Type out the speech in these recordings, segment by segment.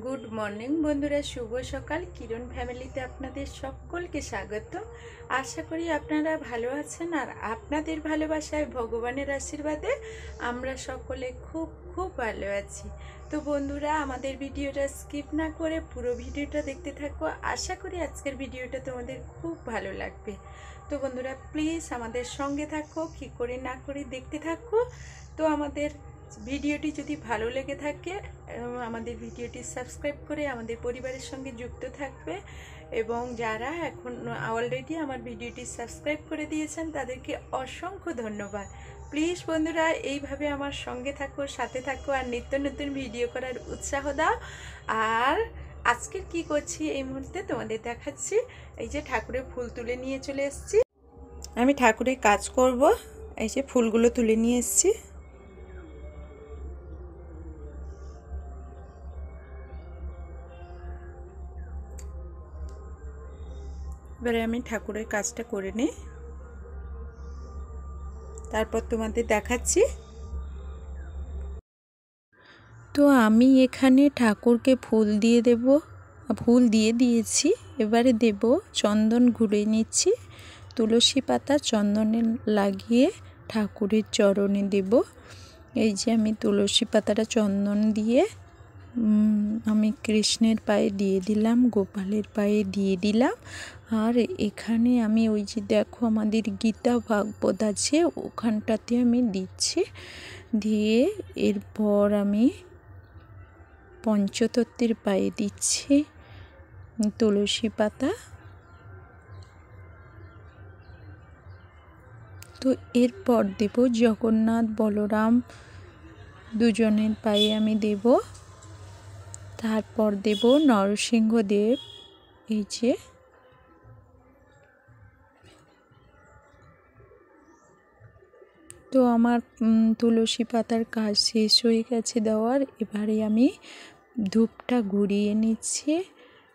Good morning বন্ধুরা, শুভ সকাল। কিরণ ফ্যামিলিতে আপনাদের সকলকে স্বাগত। আশা করি আপনারা ভালো আছেন, আর আপনাদের ভালোবাসায় ভগবানের আশীর্বাদে আমরা সকলে খুব খুব ভালো আছি। তো বন্ধুরা, আমাদের ভিডিওটা স্কিপ না করে পুরো ভিডিওটা দেখতে থাকো। আশা করি আজকের ভিডিওটা তোমাদের খুব ভালো লাগবে। তো বন্ধুরা, প্লিজ আমাদের সঙ্গে থাকো, কী করে না করে দেখতে থাকো। তো আমাদের ভিডিওটি যদি ভালো লেগে থাকে আমাদের ভিডিওটি সাবস্ক্রাইব করে আমাদের পরিবারের সঙ্গে যুক্ত থাকবে, এবং যারা এখন অলরেডি আমার ভিডিওটি সাবস্ক্রাইব করে দিয়েছেন তাদেরকে অসংখ্য ধন্যবাদ। প্লিজ বন্ধুরা, এইভাবে আমার সঙ্গে থাকো, সাথে থাকো, আর নিত্য নতুন ভিডিও করার উৎসাহ দাও। আর আজকের কি করছি এই মুহূর্তে তোমাদের দেখাচ্ছি। এই যে ঠাকুরের ফুল তুলে নিয়ে চলে এসেছি। আমি ঠাকুরের কাজ করব। এই যে ফুলগুলো তুলে নিয়ে এসেছি। এবারে আমি ঠাকুরের কাজটা করে নিই, তারপর তোমাদের দেখাচ্ছি। তো আমি এখানে ঠাকুরকে ফুল দিয়ে দিয়েছি। এবারে দেব চন্দন, ঘুরে নিচ্ছি। তুলসী পাতা চন্দনে লাগিয়ে ঠাকুরের চরণে দেব। এই যে আমি তুলসী পাতাটা চন্দন দিয়ে আমি কৃষ্ণের পায়ে দিয়ে দিলাম, গোপালের পায়ে দিয়ে দিলাম। আর এখানে আমি ওই যে দেখো আমাদের গীতা ভাগবত আছে, ওখানটাতে আমি দিচ্ছি। দিয়ে এরপর আমি পঞ্চতত্ত্বের পায়ে দিচ্ছি তুলসী পাতা। তো এরপর দেব জগন্নাথ বলরাম দুজনের পায়ে আমি দেব। তারপর দেব নরসিংহদেব। এই যে তো আমার তুলসী পাতার কাজ শেষ হয়ে গেছে দেওয়ার। এবারে আমি ধূপটা ঘুরিয়ে নিচ্ছি।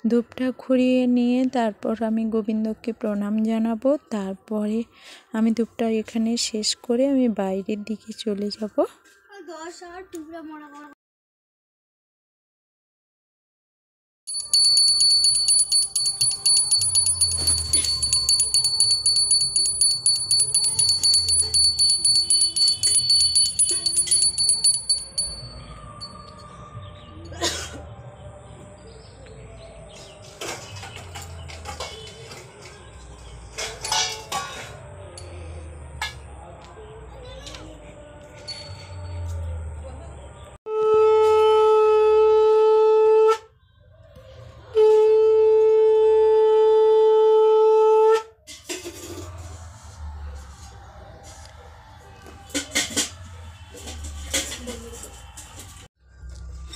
ধূপটা ঘুরিয়ে নিয়ে তারপর আমি গোবিন্দকে প্রণাম জানাবো। তারপরে আমি ধূপটা এখানে শেষ করে আমি বাইরের দিকে চলে যাব।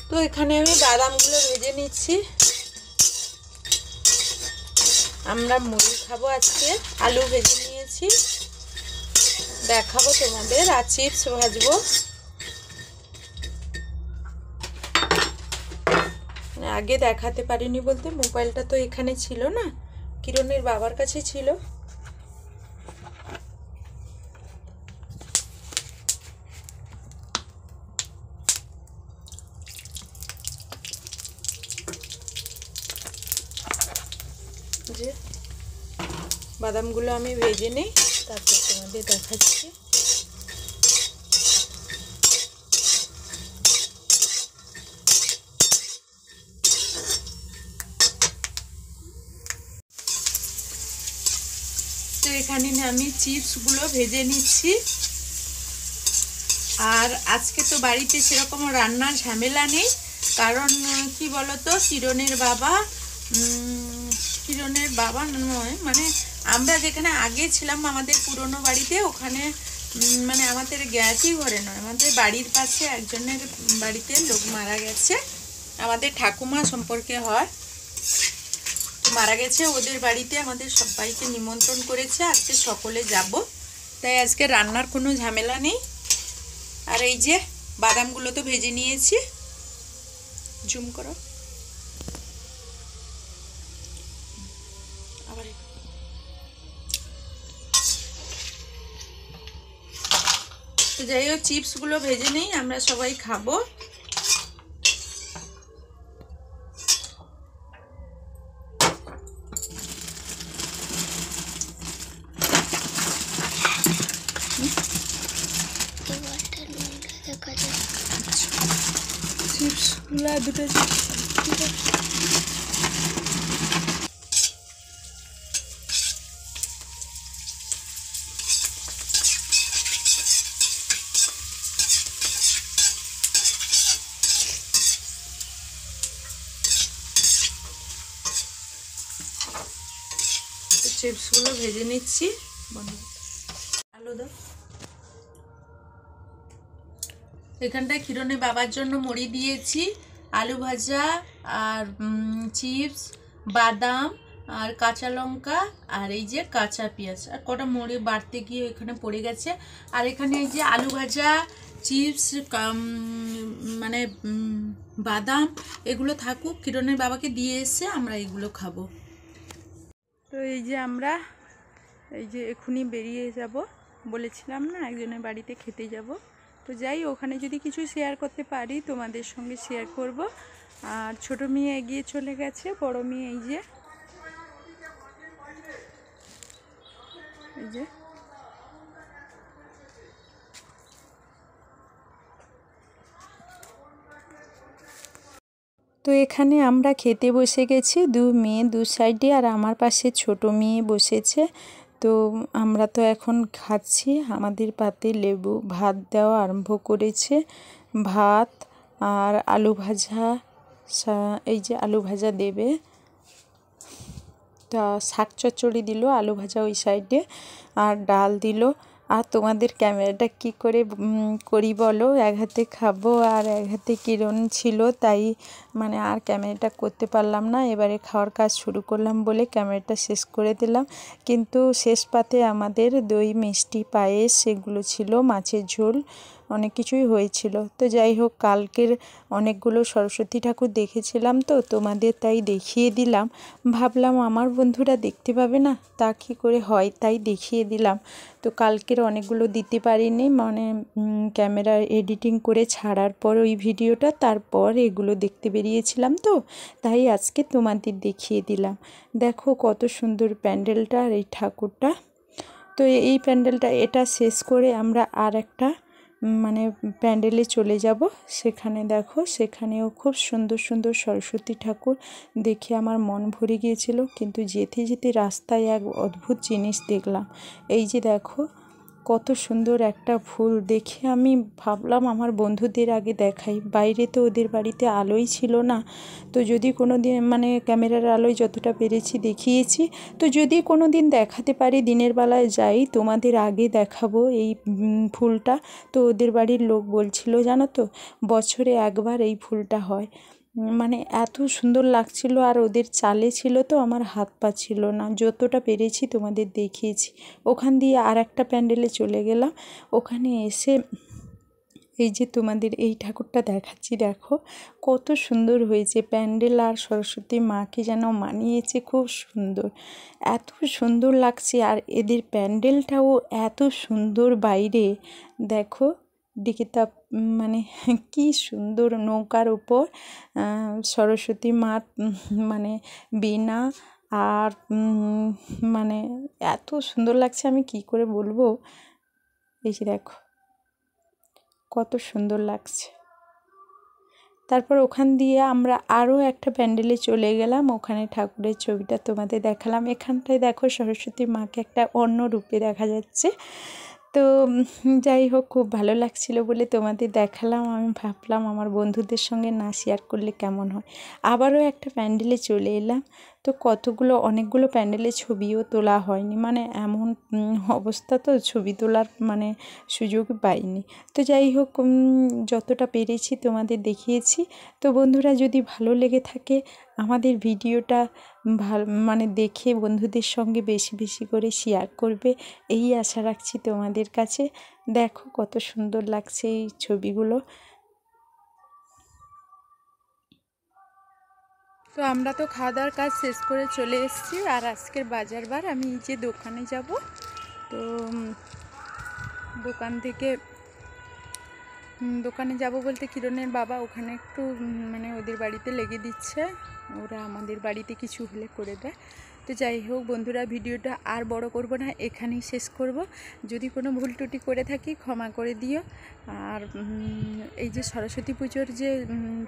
তো এখানে আমি বাদামগুলো ভেজে নিচ্ছি। আমরা মুড়ি খাবো আজকে। আলু ভেজে নিয়েছি, দেখাবো তোমাদের। আর চিপস ভাজবো। আগে দেখাতে পারিনি বলতে মোবাইলটা তো এখানে ছিল না, কিরণের বাবার কাছে ছিল। যে বাদামগুলো আমি ভেজে নিই, তারপর তোমাদের দেখাচ্ছি। তো এখানে আমি চিপসগুলো ভেজে নিচ্ছি। আর আজকে তো বাড়িতে সেরকম রান্নার ঝামেলা নেই, কারণ কি বলতো, কিরণের বাবা নয়, মানে আমরা যেখানে আগে ছিলাম আমাদের পুরনো বাড়িতে, ওখানে মানে আমাদের গ্যাসই ঘরে নয়, আমাদের বাড়ির পাশে একজনের বাড়িতে লোক মারা গেছে, আমাদের ঠাকুমা সম্পর্কে হয়। তো মারা গেছে, ওদের বাড়িতে আমাদের সবাইকে নিমন্ত্রণ করেছে, আজকে সকলে যাব। তাই আজকে রান্নার কোনো ঝামেলা নেই। আর এই যে বাদামগুলো তো ভেজে নিয়েছি। জুম করো। আবার তো যাই হোক চিপসগুলো ভেজে নেই, আমরা সবাই খাবো। চিপসগুলো দুটো চিপস চিপসগুলো ভেজে নিচ্ছি। আলু দাও। এখানটায় কিরণের বাবার জন্য মুড়ি দিয়েছি, আলু ভাজা আর চিপস, বাদাম আর কাঁচা লঙ্কা আর এই যে কাঁচা পেঁয়াজ, আর কটা মুড়ি বাড়তে গিয়ে এখানে পড়ে গেছে। আর এখানে এই যে আলু ভাজা, চিপস, মানে বাদাম, এগুলো থাকুক, কিরণের বাবাকে দিয়ে এসে আমরা এগুলো খাবো। তো এই যে আমরা এই যে এখনই বেরিয়ে যাব, বলেছিলাম না একজনের বাড়িতে খেতে যাব। তো যাই, ওখানে যদি কিছু শেয়ার করতে পারি তোমাদের সঙ্গে শেয়ার করব। আর ছোট মেয়ে এগিয়ে চলে গেছে, বড় মেয়ে এই যে তো এখানে আমরা খেতে বসে গেছি, দু মেয়ে দু সাইডে, আর আমার পাশে ছোট মেয়ে বসেছে। তো আমরা তো এখন খাচ্ছি, আমাদের পাতে লেবু ভাত দেওয়া আরম্ভ করেছে, ভাত আর আলু ভাজা, এই যে আলু ভাজা দেবে, তা শাক চচ্চড়ি দিল, আলু ভাজা ওই সাইডে, আর ডাল দিল। আর তোমাদের ক্যামেরাটা কি করে করি বলো, এক হাতে খাবো আর এক হাতে কিরণ ছিল, তাই মানে আর ক্যামেরাটা করতে পারলাম না। এবারে খাওয়ার কাজ শুরু করলাম বলে ক্যামেরাটা শেষ করে দিলাম। কিন্তু শেষ পাতে আমাদের দই মিষ্টি পায়েস সেগুলো ছিল, মাছের ঝোল, অনেক কিছুই হয়েছিল। তো যাই হোক, কালকের অনেকগুলো সরস্বতী ঠাকুর দেখেছিলাম, তো তোমাদের তাই দেখিয়ে দিলাম। ভাবলাম আমার বন্ধুরা দেখতে পাবে না, তা কী করে হয়, তাই দেখিয়ে দিলাম। তো কালকের অনেকগুলো দিতে পারিনি, মানে ক্যামেরা এডিটিং করে ছাড়ার পর ওই ভিডিওটা, তারপর এগুলো দেখতে বেরিয়েছিলাম, তো তাই আজকে তোমাদের দেখিয়ে দিলাম। দেখো কত সুন্দর প্যান্ডেলটা আর এই ঠাকুরটা। তো এই প্যান্ডেলটা এটা শেষ করে আমরা আর একটা মানে প্যান্ডেলে চলে যাব। সেখানে দেখো, সেখানেও খুব সুন্দর সুন্দর সরস্বতী ঠাকুর দেখে আমার মন ভরে গিয়েছিল। কিন্তু যেতে যেতে রাস্তায় এক অদ্ভুত জিনিস দেখলাম। এই যে দেখো কত সুন্দর একটা ফুল, দেখে আমি ভাবলাম আমার বন্ধুদের আগে দেখাই। বাইরে তো ওদের বাড়িতে আলোই ছিল না, তো যদি কোনো দিন মানে ক্যামেরার আলোয় যতটা পেরেছি দেখিয়েছি, তো যদি কোনো দিন দেখাতে পারি দিনের বেলায় যাই তোমাদের আগে দেখাবো এই ফুলটা। তো ওদের বাড়ির লোক বলছিল জানো তো, বছরে একবার এই ফুলটা হয়, মানে এত সুন্দর লাগছিল। আর ওদের চালে ছিল তো, আমার হাত পা ছিল না, যতটা পেরেছি তোমাদের দেখিয়েছি। ওখান দিয়ে আর একটা প্যান্ডেলে চলে গেলাম, ওখানে এসে এই যে তোমাদের এই ঠাকুরটা দেখাচ্ছি, দেখো কত সুন্দর হয়েছে প্যান্ডেল, আর সরস্বতী মাকে যেন মানিয়েছে, খুব সুন্দর, এত সুন্দর লাগছে। আর এদের প্যান্ডেলটাও এত সুন্দর, বাইরে দেখো দিকেটা মানে কি সুন্দর, নৌকার উপর সরস্বতী মার মানে বীণা, আর মানে এত সুন্দর লাগছে, আমি কি করে বলবো। এই যে দেখো কত সুন্দর লাগছে। তারপর ওখান দিয়ে আমরা আরও একটা প্যান্ডেলে চলে গেলাম, ওখানে ঠাকুরের ছবিটা তোমাদের দেখালাম। এখানটায় দেখো সরস্বতী মাকে একটা অন্য রূপে দেখা যাচ্ছে। তো যাই হোক, খুব ভালো লাগছিল বলে তোমাদের দেখালাম। আমি ভাবলাম আমার বন্ধুদের সঙ্গে না শেয়ার করলে কেমন হয়। আবারও একটা প্যান্ডেলে চলে এলাম, তো অনেকগুলো প্যান্ডেলে ছবিও তোলা হয়নি, মানে এমন অবস্থা, তো ছবি তোলার মানে সুযোগ পাইনি। তো যাই হোক, যতটা পেরেছি তোমাদের দেখিয়েছি। তো বন্ধুরা, যদি ভালো লেগে থাকে আমাদের ভিডিওটা মানে দেখে বন্ধুদের সঙ্গে বেশি বেশি করে শেয়ার করবে, এই আশা রাখছি তোমাদের কাছে। দেখো কত সুন্দর লাগছে এই ছবিগুলো। তো আমরা তো খাওয়া দাওয়ার কাজ শেষ করে চলে এসেছি, আর আজকের বাজার বার, আমি যে দোকানে যাব, তো দোকান থেকে দোকানে যাব বলতে কিরণের বাবা ওখানে একটু মানে ওদের বাড়িতে লেগে দিচ্ছে, ওরা আমাদের বাড়িতে কিছু হলে করে দেয়। তো যাই হোক বন্ধুরা, ভিডিওটা আর বড় করব না, এখানেই শেষ করব। যদি কোনো ভুল ত্রুটি করে থাকি ক্ষমা করে দিও। আর এই যে সরস্বতী পুজোর যে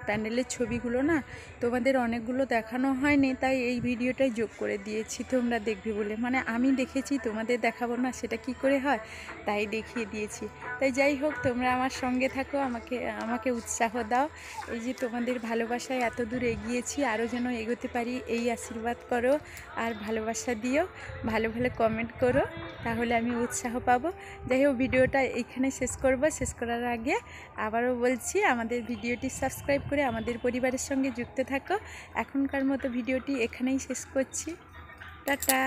প্যান্ডেলের ছবিগুলো না তোমাদের অনেকগুলো দেখানো হয়নি, তাই এই ভিডিওটাই যোগ করে দিয়েছি তোমরা দেখবে বলে। মানে আমি দেখেছি, তোমাদের দেখাবো না সেটা কি করে হয়, তাই দেখিয়ে দিয়েছি। তাই যাই হোক, তোমরা আমার সঙ্গে থাকো, আমাকে উৎসাহ দাও। এই যে তোমাদের ভালোবাসায় এত দূর এগিয়েছি, আরও যেন এগোতে পারি এই আশীর্বাদ করো আর ভালোবাসা দিও, ভালো ভালো কমেন্ট করো, তাহলে আমি উৎসাহ পাবো। যাই হোক, ভিডিওটা এইখানে শেষ করব। শেষ করার আগে আবারও বলছি, আমাদের ভিডিওটি সাবস্ক্রাইব করে আমাদের পরিবারের সঙ্গে যুক্ত থাকো। এখনকার মতো ভিডিওটি এখানেই শেষ করছি। টাটা।